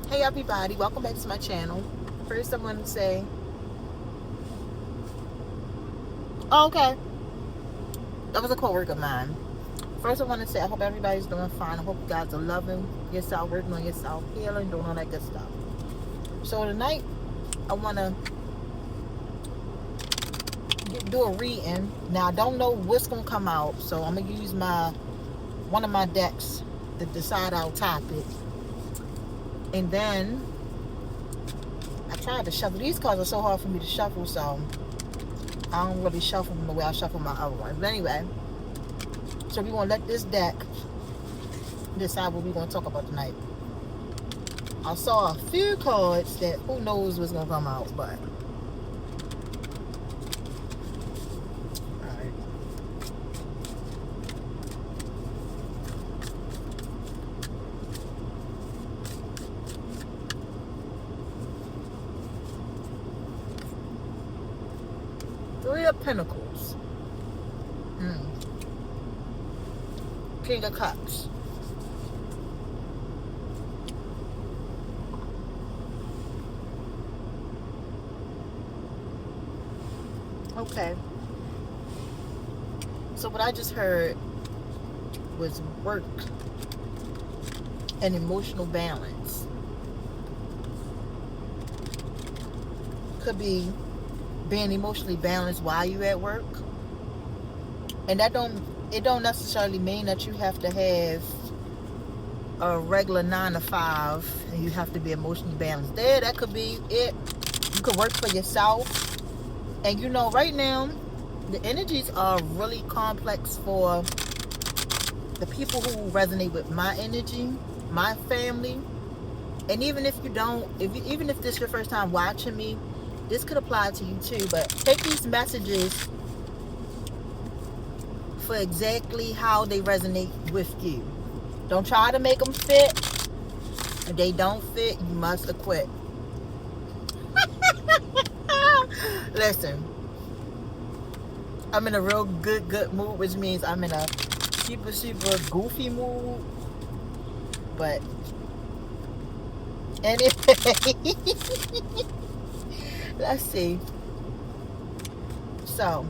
Hey everybody, welcome back to my channel. First I want to say, oh, okay, that was a coworker of mine. First I want to say I hope everybody's doing fine. I hope you guys are loving yourself, working on yourself, healing, doing all that good stuff. So tonight I want to do a reading. Now I don't know what's going to come out, so I'm going to use one of my decks to decide our topic. And then I tried to shuffle. These cards are so hard for me to shuffle, so I don't really shuffle them the way I shuffle my other ones. But anyway, so we're going to let this deck decide what we're going to talk about tonight. I saw a few cards that who knows what's going to come out, but alright. Three of Pentacles. King of Cups. Okay. So what I just heard was work and emotional balance. Could be being emotionally balanced while you're at work. And it don't necessarily mean that you have to have a regular 9 to 5 and you have to be emotionally balanced. There, that could be it. You could work for yourself. And you know, right now, the energies are really complex for the people who resonate with my energy, my family. And even if you don't, even if this is your first time watching me, this could apply to you too. But take these messages for exactly how they resonate with you. Don't try to make them fit. If they don't fit, you must quit. Listen, I'm in a real good mood, which means I'm in a super goofy mood. But anyway, let's see. So,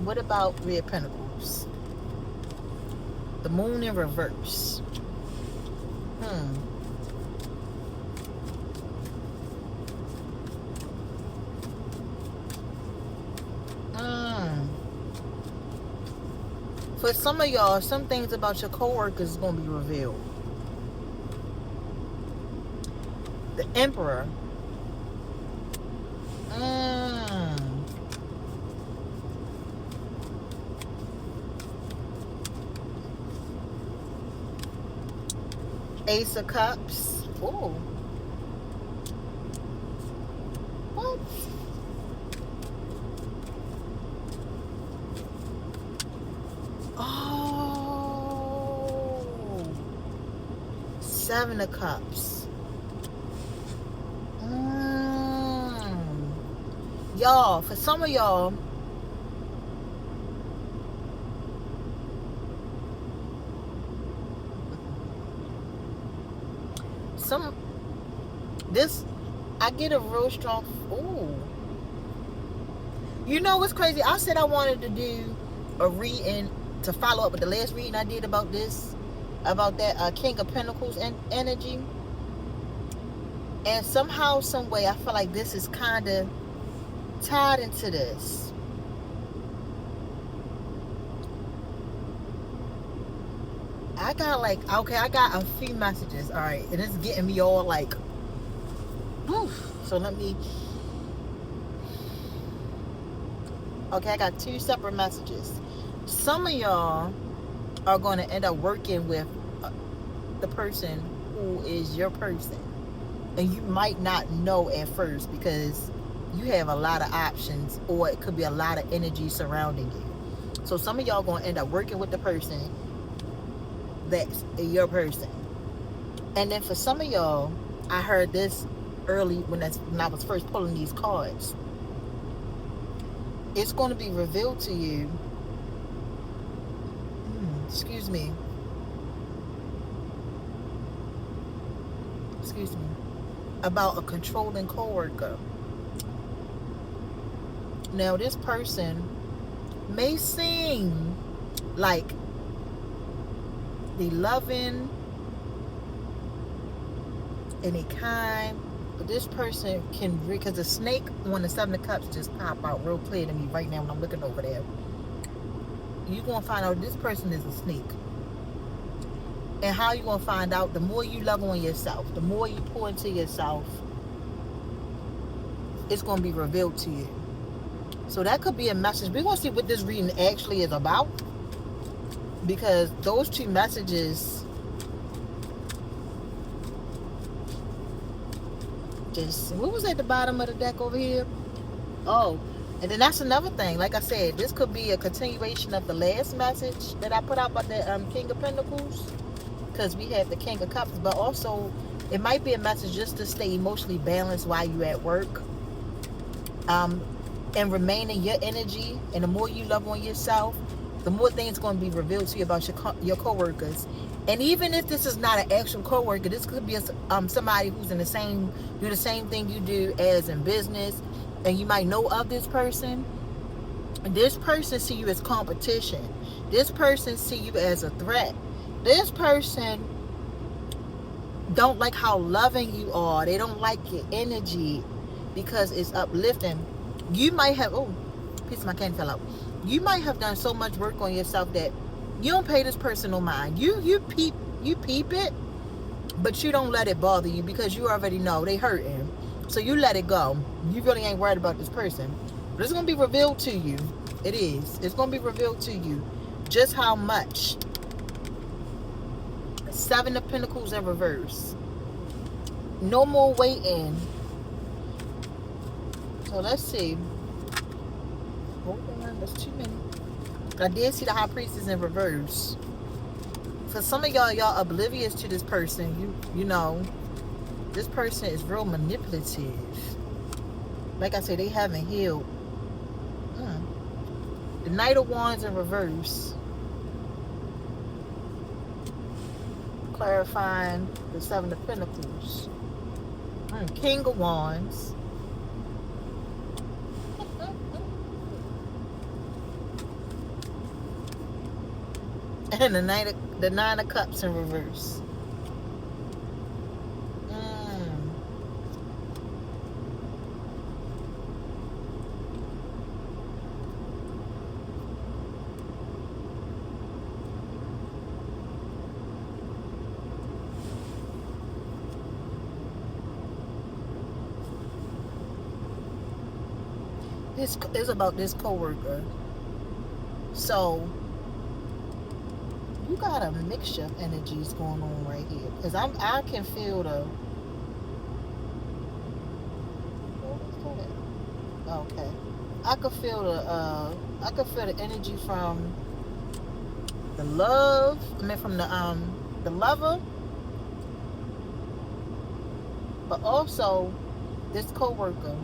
what about Red Pentacles? The Moon in reverse. For some of y'all, some things about your coworkers is going to be revealed. The Emperor. Ace of Cups. Ooh. What? Oh. Seven of Cups. Y'all, for some of y'all, I get a real strong, ooh. You know what's crazy? I said I wanted to do a reading to follow up with the last reading I did about that King of Pentacles energy. And somehow, some way, I feel like this is kind of tied into this. I got a few messages, all right, and it's getting me all like, oof. So let me, okay, I got two separate messages. Some of y'all are going to end up working with the person who is your person, and you might not know at first because you have a lot of options, or it could be a lot of energy surrounding you. So some of y'all going to end up working with the person that's your person. And then for some of y'all, I heard this early when I was first pulling these cards. It's going to be revealed to you excuse me, excuse me, about a controlling coworker. Now, this person may seem like they loving and they kind, but this person can, because the snake on the Seven of Cups just pop out real clear to me right now when I'm looking over there. You're going to find out this person is a snake. And how you going to find out? The more you love on yourself, the more you pour into yourself, it's going to be revealed to you. So that could be a message. We're going to see what this reading actually is about, because those two messages just, what was at the bottom of the deck over here? Oh, and then that's another thing. Like I said, this could be a continuation of the last message that I put out about the King of Pentacles, because we have the King of Cups, but also it might be a message just to stay emotionally balanced while you're at work, and remain in your energy. And the more you love on yourself, the more things going to be revealed to you about your coworkers. And even if this is not an actual coworker, this could be somebody who's in the same, do the same thing you do as in business, and you might know of this person. And this person see you as competition. This person see you as a threat. This person don't like how loving you are. They don't like your energy because it's uplifting. You might have, oh, piece of my candy fell out. You might have done so much work on yourself that you don't pay this person no mind. You peep it, but you don't let it bother you, because you already know they hurting. So you let it go. You really ain't worried about this person. But it's gonna be revealed to you. It is. It's gonna be revealed to you just how much. Seven of Pentacles in reverse. No more waiting. So let's see. Hold on, that's too many. I did see the High Priestess in reverse. For some of y'all oblivious to this person. You know, this person is real manipulative. Like I said, they haven't healed. The Knight of Wands in reverse. Clarifying the Seven of Pentacles. King of Wands. And the Nine of Cups in reverse. This is about this coworker. So you got a mixture of energies going on right here, because I can feel the, okay, I could feel the energy from the love. I mean, from the lover, but also this coworker.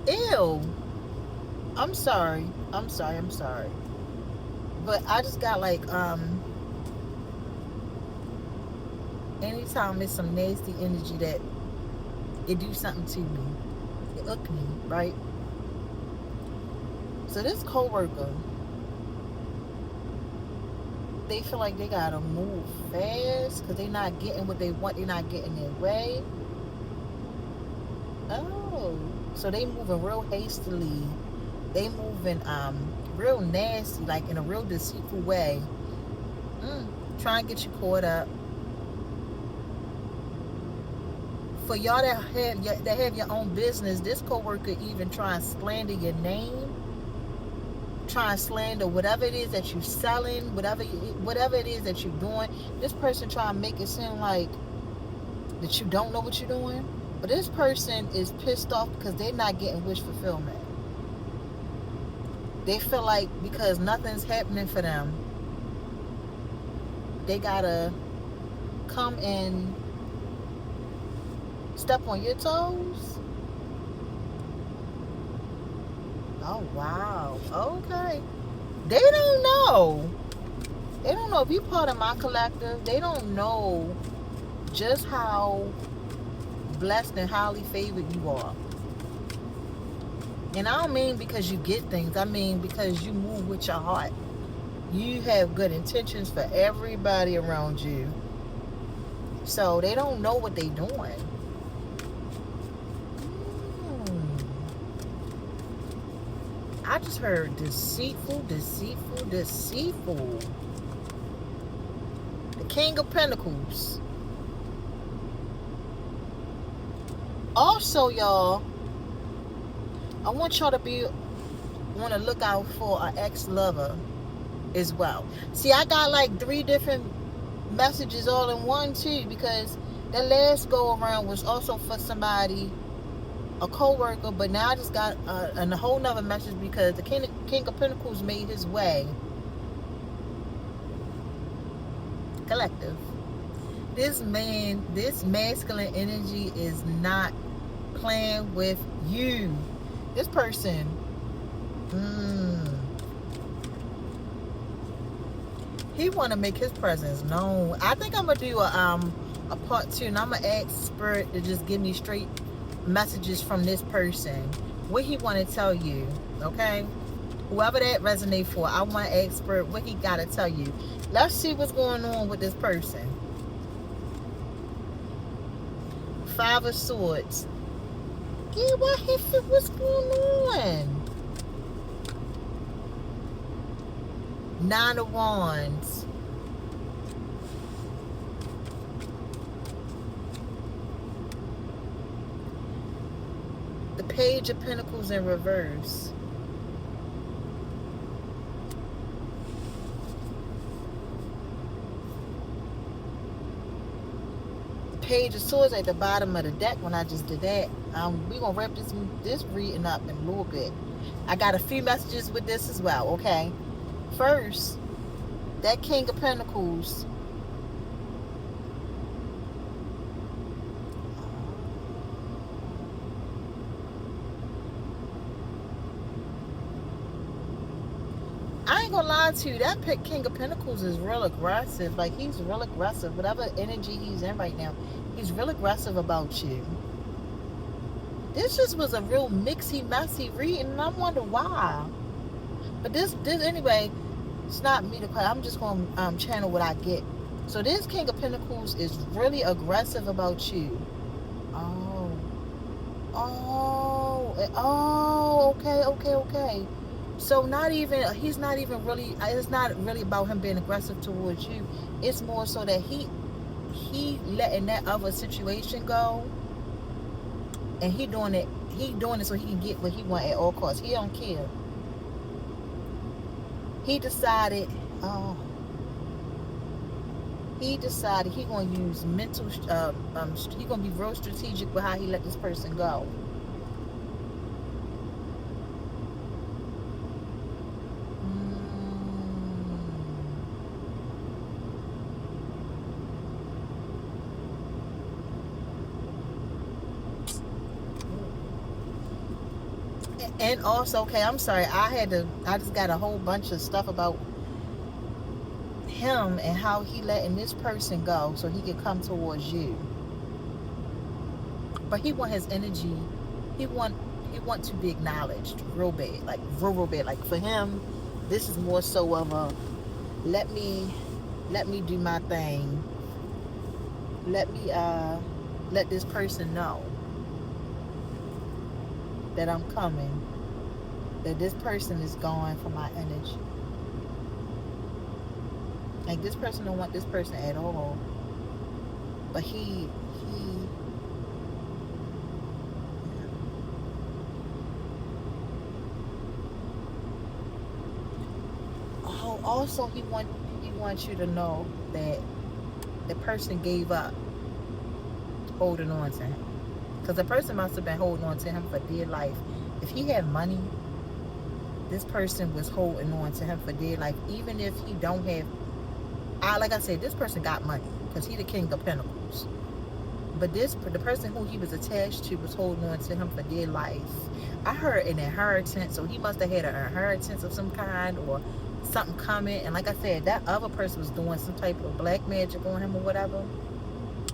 Ew. I'm sorry. But I just got like, anytime it's some nasty energy that it do something to me, it hook me, right? So this coworker, they feel like they gotta move fast because they not getting what they want. They're not getting their way. Oh, so they moving real hastily. They moving real nasty, like in a real deceitful way. Trying to get you caught up. For y'all that have your own business, this coworker even try and slander your name, try and slander whatever it is that you're selling, whatever it is that you're doing. This person try and make it seem like that you don't know what you're doing. But this person is pissed off because they're not getting wish fulfillment. They feel like because nothing's happening for them, they gotta come and Step on your toes? Oh, wow. Okay. They don't know. They don't know if you're part of my collective. They don't know just how blessed and highly favored you are. And I don't mean because you get things. I mean because you move with your heart. You have good intentions for everybody around you. So they don't know what they doing. I just heard deceitful, deceitful, deceitful. The King of Pentacles. Also, y'all, I want y'all to be on the lookout for an ex-lover as well. See, I got like 3 different messages all in one too, because the last go around was also for somebody, a coworker, but now I just got a whole nother message because the King of Pentacles made his way. Collective. This man, this masculine energy is not playing with you. This person, he want to make his presence known. I think I'm gonna do a part 2, and I'm gonna ask Spirit to just give me straight messages from this person, what he want to tell you. Okay, whoever that resonate for, I want to ask Spirit what he got to tell you. Let's see what's going on with this person. 5 of Swords. Yeah, what's going on? 9 of Wands. The Page of Pentacles in reverse. Page of Swords at the bottom of the deck when I just did that. We're going to wrap this reading up in a little bit. I got a few messages with this as well, okay? First, that King of Pentacles. I ain't gonna lie to you, that King of Pentacles is real aggressive. Like, he's real aggressive. Whatever energy he's in right now, he's real aggressive about you. This just was a real mixy, messy reading, and I wonder why. But this anyway, it's not me to play. I'm just going to channel what I get. So this King of Pentacles is really aggressive about you. Okay. So he's not even really, it's not really about him being aggressive towards you. It's more so that he letting that other situation go, and he doing it so he can get what he want at all costs. He don't care. He decided he gonna use mental he gonna be real strategic with how he let this person go. And also, okay, I'm sorry, I just got a whole bunch of stuff about him and how he letting this person go so he can come towards you. But he want his energy, he want to be acknowledged real bad, like real bad. Like, for him, this is more so of a let me do my thing. Let me let this person know that I'm coming, that this person is going for my energy. Like, this person don't want this person at all. But he also he wants you to know that the person gave up holding on to him. Because the person must have been holding on to him for dear life. If he had money, this person was holding on to him for dear life. Even if he don't have, like I said, this person got money because he the King of Pentacles. But the person who he was attached to was holding on to him for dear life. I heard an inheritance, so he must have had an inheritance of some kind or something coming. And like I said, that other person was doing some type of black magic on him or whatever,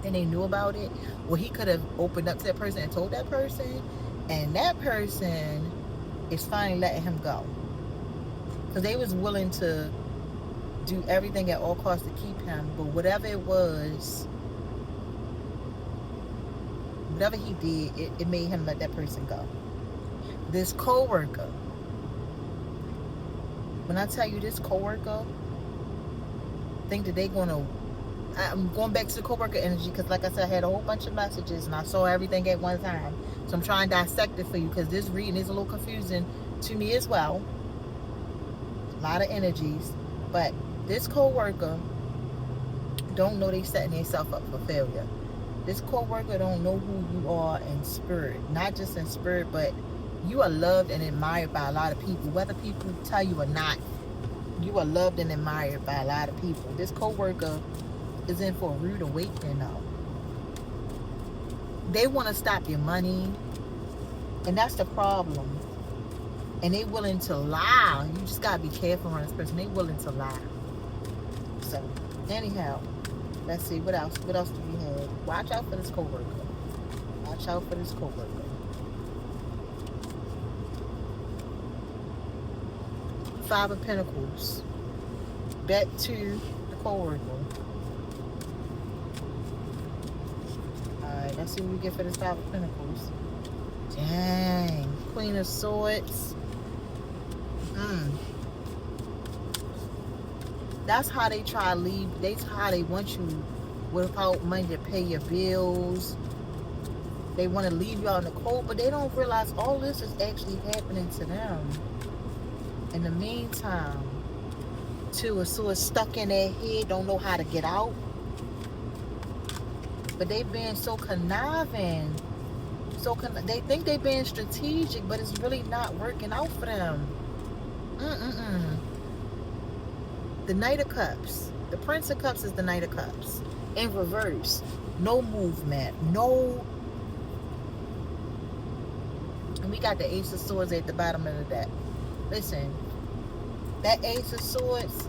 and they knew about it. Well, he could have opened up to that person and told that person, and that person is finally letting him go because they was willing to do everything at all costs to keep him. But whatever it was, whatever he did, it made him let that person go. This coworker, when I tell you this coworker think that they gonna, I'm going back to the coworker energy because like I said, I had a whole bunch of messages and I saw everything at one time, so I'm trying to dissect it for you because this reading is a little confusing to me as well. A lot of energies, but this coworker don't know they setting themselves up for failure. This coworker don't know who you are in spirit, not just in spirit, but you are loved and admired by a lot of people. Whether people tell you or not, you are loved and admired by a lot of people. This coworker is in for a rude awakening though. They want to stop your money, and that's the problem. And they willing to lie. You just gotta be careful around this person. They willing to lie. So, anyhow, let's see what else. What else do we have? Watch out for this coworker. Watch out for this coworker. Five of Pentacles. Back to the coworker. Alright, let's see what we get for this Five of Pentacles. Dang. Queen of Swords. That's how they try to leave. That's how they want you without money to pay your bills. They want to leave you out in the cold, but they don't realize all this is actually happening to them. In the meantime, Two of Swords stuck in their head, don't know how to get out. But they being so conniving. They think they being strategic, but it's really not working out for them. The Knight of Cups. The Prince of Cups is the Knight of Cups. In reverse. No movement. No. And we got the Ace of Swords at the bottom of the deck. Listen. That Ace of Swords,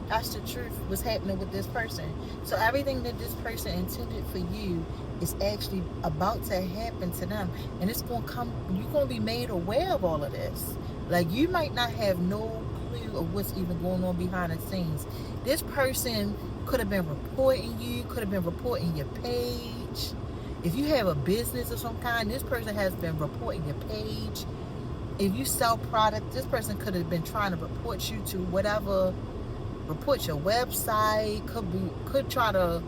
that's the truth. What's happening with this person. So everything that this person intended for you is actually about to happen to them. And it's going to come. You're going to be made aware of all of this. Like, you might not have no clue of what's even going on behind the scenes. This person could have been reporting you, could have been reporting your page. If you have a business of some kind, this person has been reporting your page. If you sell product, this person could have been trying to report you to whatever, report your website, could try to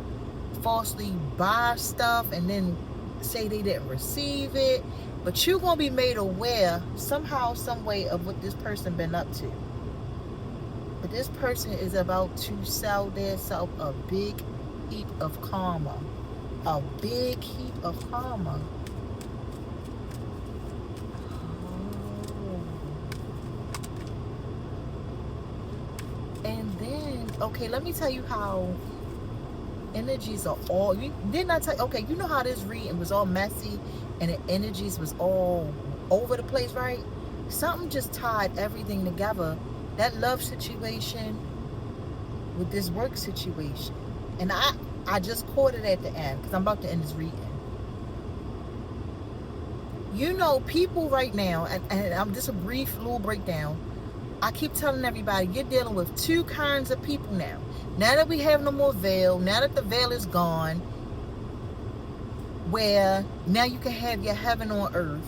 falsely buy stuff and then say they didn't receive it. But you're going to be made aware somehow, some way of what this person been up to. But this person is about to sell themselves a big heap of karma. A big heap of karma. Oh. And then, okay, let me tell you how energies are all, didn't I tell you, okay, you know how this reading was all messy and the energies was all over the place, right? Something just tied everything together. That love situation with this work situation. And I just caught it at the end because I'm about to end this reading. You know, people right now, and I'm just a brief little breakdown. I keep telling everybody, you're dealing with two kinds of people now. Now that we have no more veil, now that the veil is gone, where now you can have your heaven on earth.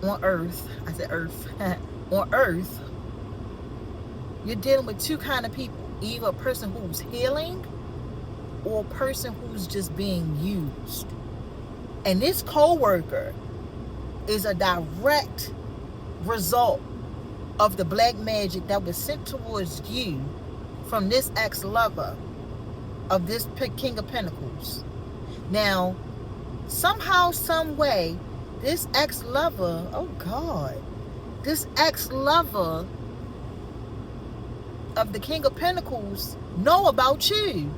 On earth. I said earth. On earth. You're dealing with two kinds of people. Either a person who's healing or a person who's just being used. And this coworker is a direct result of the black magic that was sent towards you from this ex-lover of this King of Pentacles. Now, somehow, some way, this ex-lover, oh God, this ex-lover of the King of Pentacles know about you.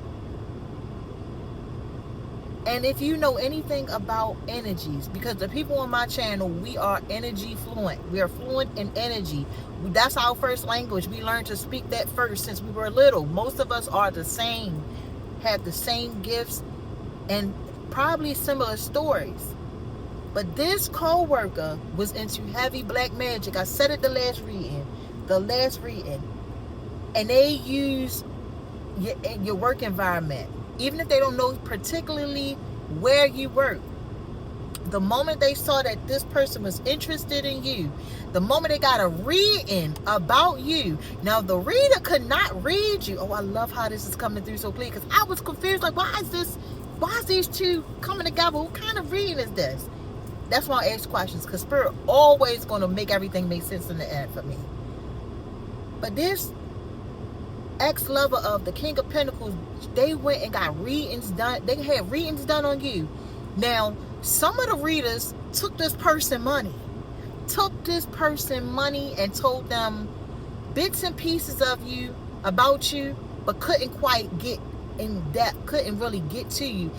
And if you know anything about energies, because the people on my channel, we are energy fluent. We are fluent in energy. That's our first language. We learned to speak that first since we were little. Most of us are the same, have the same gifts, and probably similar stories. But this co-worker was into heavy black magic. I said it the last reading. And they use your work environment. Even if they don't know particularly where you work, the moment they saw that this person was interested in you, the moment they got a reading about you. Now, the reader could not read you. Oh, I love how this is coming through so clear, because I was confused. Like, why is these two coming together? What kind of reading is this? That's why I ask questions, because Spirit always going to make everything make sense in the end for me. But this ex-lover of the King of Pentacles, they went and got readings done. They had readings done on you. Now, some of the readers took this person money and told them bits and pieces of you, about you, but couldn't quite get in depth, couldn't really get to you.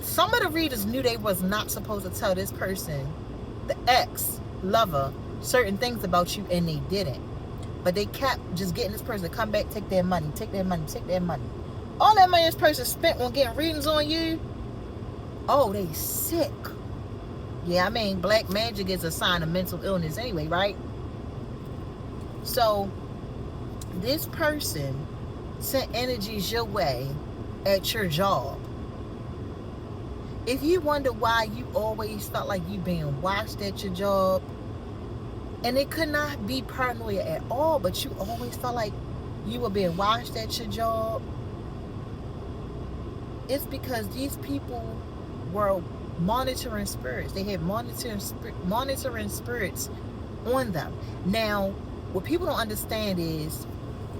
Some of the readers knew they was not supposed to tell this person, the ex-lover, certain things about you, and they didn't. But they kept just getting this person to come back, take their money. All that money this person spent on getting readings on you, oh, they sick. Yeah, I mean, black magic is a sign of mental illness anyway, right? So, this person sent energies your way at your job. If you wonder why you always felt like you being watched at your job, and it could not be paranoia at all, but you always felt like you were being watched at your job, it's because these people were monitoring spirits. They had monitoring spirits on them. Now, what people don't understand is,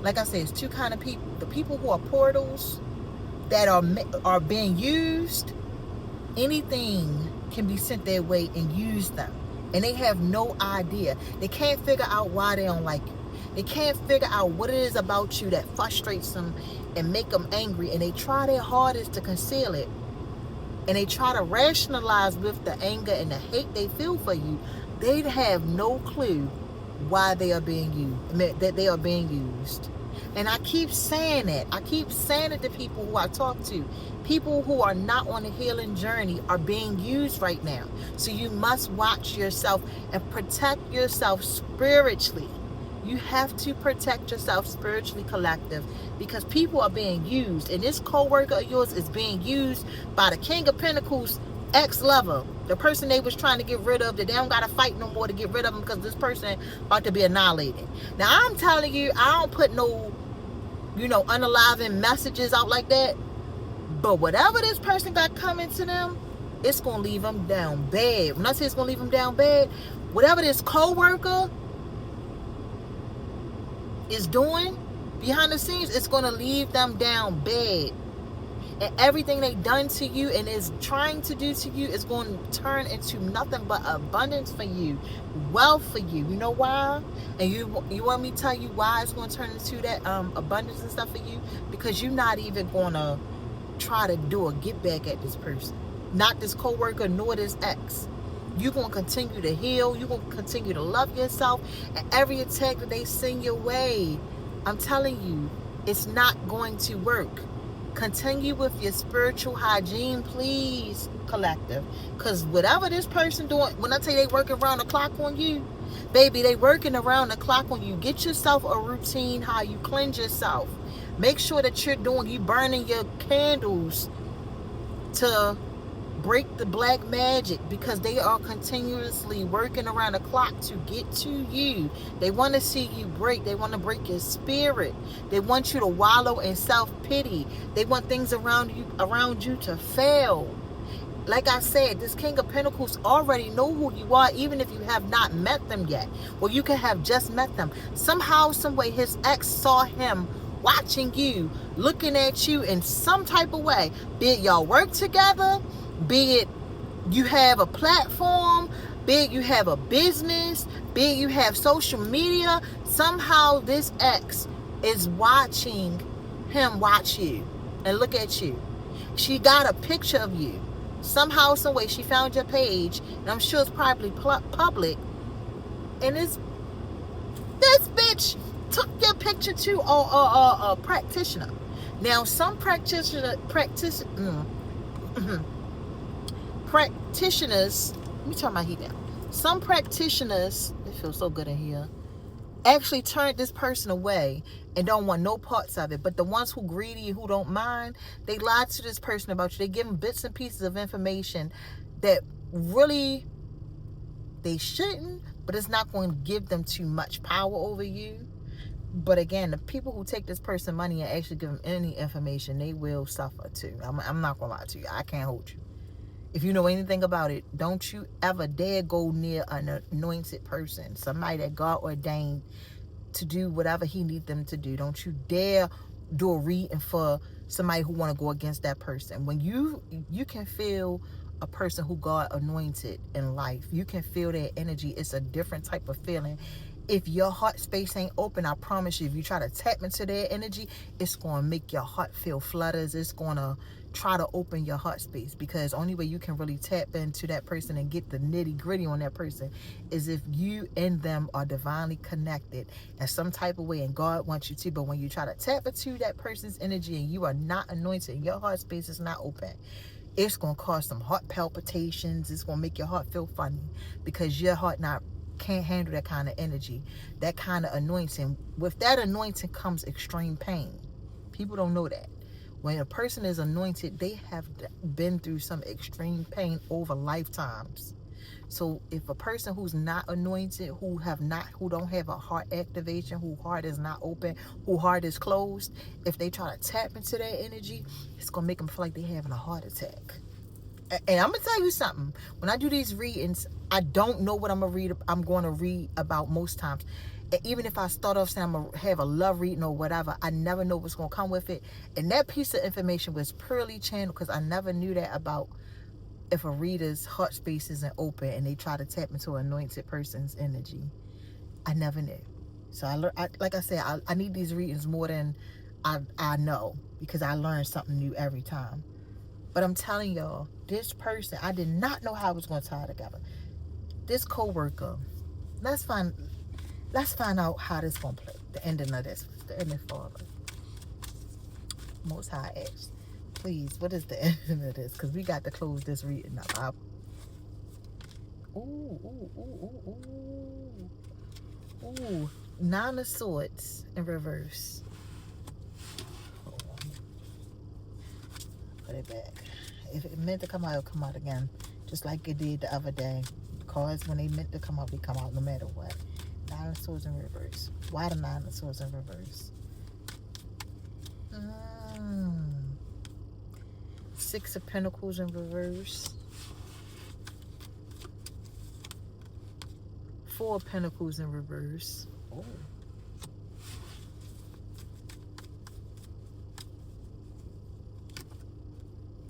like I said, it's two kind of people. The people who are portals that are being used, anything can be sent their way and use them. And they have no idea. They can't figure out why they don't like you. They can't figure out what it is about you that frustrates them and make them angry. And they try their hardest to conceal it. And they try to rationalize with the anger and the hate they feel for you. They have no clue why they are being used, that they are being used. And I keep saying it. I keep saying it to people who I talk to. People who are not on a healing journey are being used right now. So you must watch yourself and protect yourself spiritually. You have to protect yourself spiritually, collective, because people are being used. And this co-worker of yours is being used by the King of Pentacles ex-lover, the person they was trying to get rid of, that they don't got to fight no more to get rid of them because this person about to be annihilated. Now, I'm telling you, I don't put no, unaliving messages out like that. But whatever this person got coming to them, it's going to leave them down bad. When I say it's going to leave them down bad, whatever this co-worker is doing behind the scenes, it's going to leave them down bad. And everything they done to you and is trying to do to you is going to turn into nothing but abundance for you, wealth for you. You know why? And you want me to tell you why it's going to turn into that abundance and stuff for you? Because you're not even going to try to do a get back at this person, not this co-worker nor this ex. You're going to continue to heal. You're going to continue to love yourself. And every attack that they send your way, I'm telling you, it's not going to work. Continue with your spiritual hygiene, please, collective. Because whatever this person doing, when I tell you they working around the clock on you, baby, they working around the clock on you. Get yourself a routine how you cleanse yourself. Make sure that you burning your candles to break the black magic, because they are continuously working around the clock to get to you. They want to see you break. They want to break your spirit. They want you to wallow in self-pity. They want things around you to fail. Like I said, this King of Pentacles already know who you are, even if you have not met them yet. Or you can have just met them. Somehow, some way, his ex saw him watching you, looking at you in some type of way. Be it y'all work together, be it you have a platform, be it you have a business, be it you have social media. Somehow this ex is watching him watch you and look at you. She got a picture of you. Somehow, some way, she found your page, and I'm sure it's probably public. And this bitch took your picture to a practitioner. Now, some practitioners. Let me turn my heat down. Some practitioners. It feels so good in here. Actually turned this person away and don't want no parts of it. But the ones who greedy and who don't mind, they lied to this person about you. They give them bits and pieces of information that really they shouldn't, but it's not going to give them too much power over you. But again, the people who take this person money and actually give them any information, they will suffer too. I'm not going to lie to you. I can't hold you. If you know anything about it, don't you ever dare go near an anointed person, somebody that God ordained to do whatever he needs them to do. Don't you dare do a reading for somebody who want to go against that person. When you can feel a person who God anointed in life, you can feel their energy. It's a different type of feeling. If your heart space ain't open, I promise you, if you try to tap into their energy, it's going to make your heart feel flutters. It's going to try to open your heart space, because only way you can really tap into that person and get the nitty gritty on that person is if you and them are divinely connected in some type of way, and God wants you to. But when you try to tap into that person's energy and you are not anointed, your heart space is not open, it's going to cause some heart palpitations. It's going to make your heart feel funny, because your heart not can't handle that kind of energy, that kind of anointing. With that anointing comes extreme pain. People don't know that. When a person is anointed, they have been through some extreme pain over lifetimes. So if a person who's not anointed, who don't have a heart activation, who heart is not open, who heart is closed, if they try to tap into that energy, it's gonna make them feel like they're having a heart attack. And I'm gonna tell you something. When I do these readings, I don't know what I'm going to read about most times. And even if I start off saying I'm gonna have a love reading or whatever, I never know what's gonna come with it. And that piece of information was purely channeled, because I never knew that about if a reader's heart space isn't open and they try to tap into an anointed person's energy. I never knew. So like I said, I need these readings more than I know, because I learn something new every time. But I'm telling y'all, this person, I did not know how I was going to tie it together. This coworker, let's find out how this going to play. The ending of this, the ending for it. Most High asks, please, what is the ending of this? Because we got to close this reading up. Ooh. Nine of Swords in reverse. Hold on. Put it back. If it meant to come out, it'll come out again. Just like it did the other day. Cards, when they meant to come out, they come out no matter what. Nine of Swords in reverse. Why the Nine of Swords in reverse? Six of Pentacles in reverse. Four of Pentacles in reverse. Oh.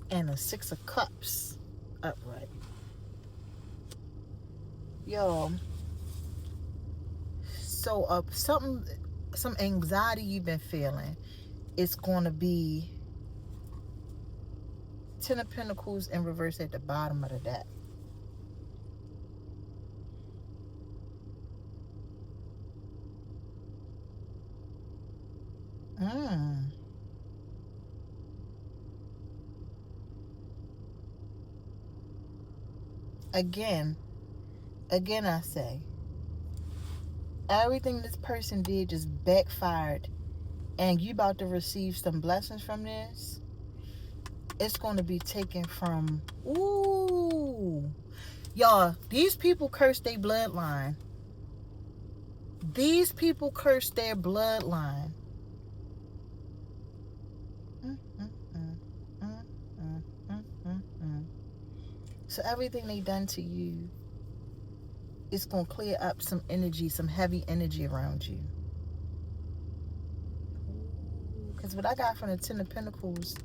And a Six of Cups upright. Yo. So some anxiety you've been feeling, it's going to be Ten of Pentacles in reverse at the bottom of the deck. Again I say, everything this person did just backfired, and you about to receive some blessings from this. It's going to be taken from, y'all, these people curse their bloodline. These people curse their bloodline. So everything they done to you, it's going to clear up some energy, some heavy energy around you. Because what I got from the Ten of Pentacles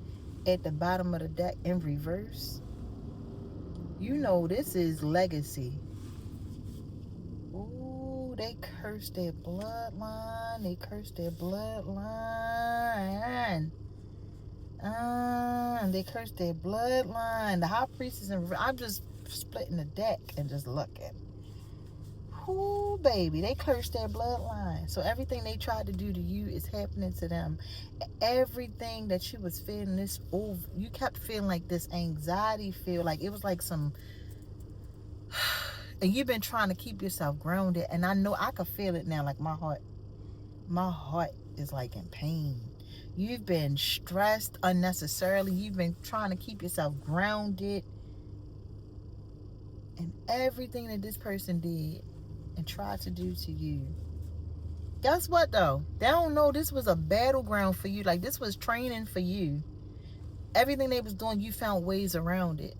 at the bottom of the deck in reverse, you know this is legacy. Ooh, they curse their bloodline. They curse their bloodline. And they cursed their bloodline. The high priestess and I'm just splitting the deck and just looking. Whoo, baby, they cursed their bloodline. So everything they tried to do to you is happening to them. Everything that you was feeling, this over, you kept feeling like this anxiety, feel like it was like some, and you've been trying to keep yourself grounded. And I know I could feel it now, like my heart is like in pain. You've been stressed unnecessarily. You've been trying to keep yourself grounded. And everything that this person did and tried to do to you. Guess what though? They don't know this was a battleground for you. Like this was training for you. Everything they was doing, you found ways around it.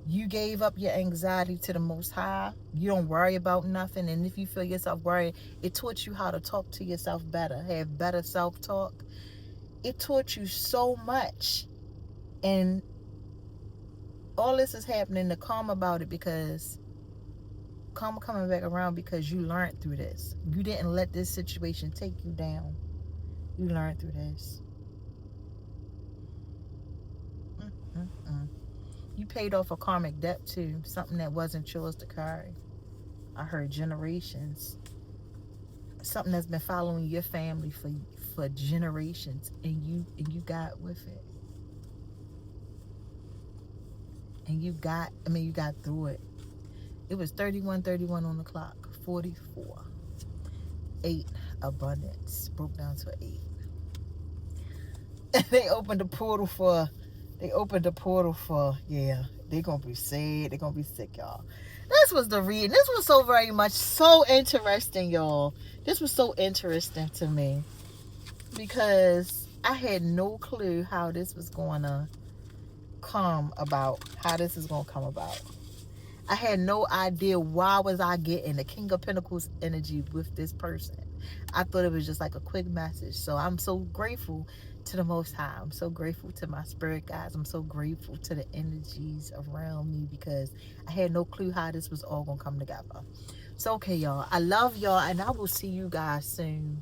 You gave up your anxiety to the Most High. You don't worry about nothing. And if you feel yourself worried, it taught you how to talk to yourself better, have better self-talk. It taught you so much. And all this is happening to calm about it because karma coming back around because you learned through this. You didn't let this situation take you down. You learned through this. Mm-mm-mm. You paid off a karmic debt too, something that wasn't yours to carry. I heard generations, something that's been following your family for generations, and you got with it, and you got through it. It was 31:31 on the clock, 44, 8 abundance broke down to 8. they opened the portal for yeah, they gonna be sad, they gonna be sick, y'all. This was the reading. This was so very much so interesting, y'all. This was so interesting to me because I had no clue how this was gonna come about, how this is gonna come about. I had no idea why was I getting the King of Pentacles energy with this person. I thought it was just like a quick message. So I'm so grateful to the Most High. I'm so grateful to my spirit guides. I'm so grateful to the energies around me because I had no clue how this was all going to come together. So, okay, y'all. I love y'all, and I will see you guys soon.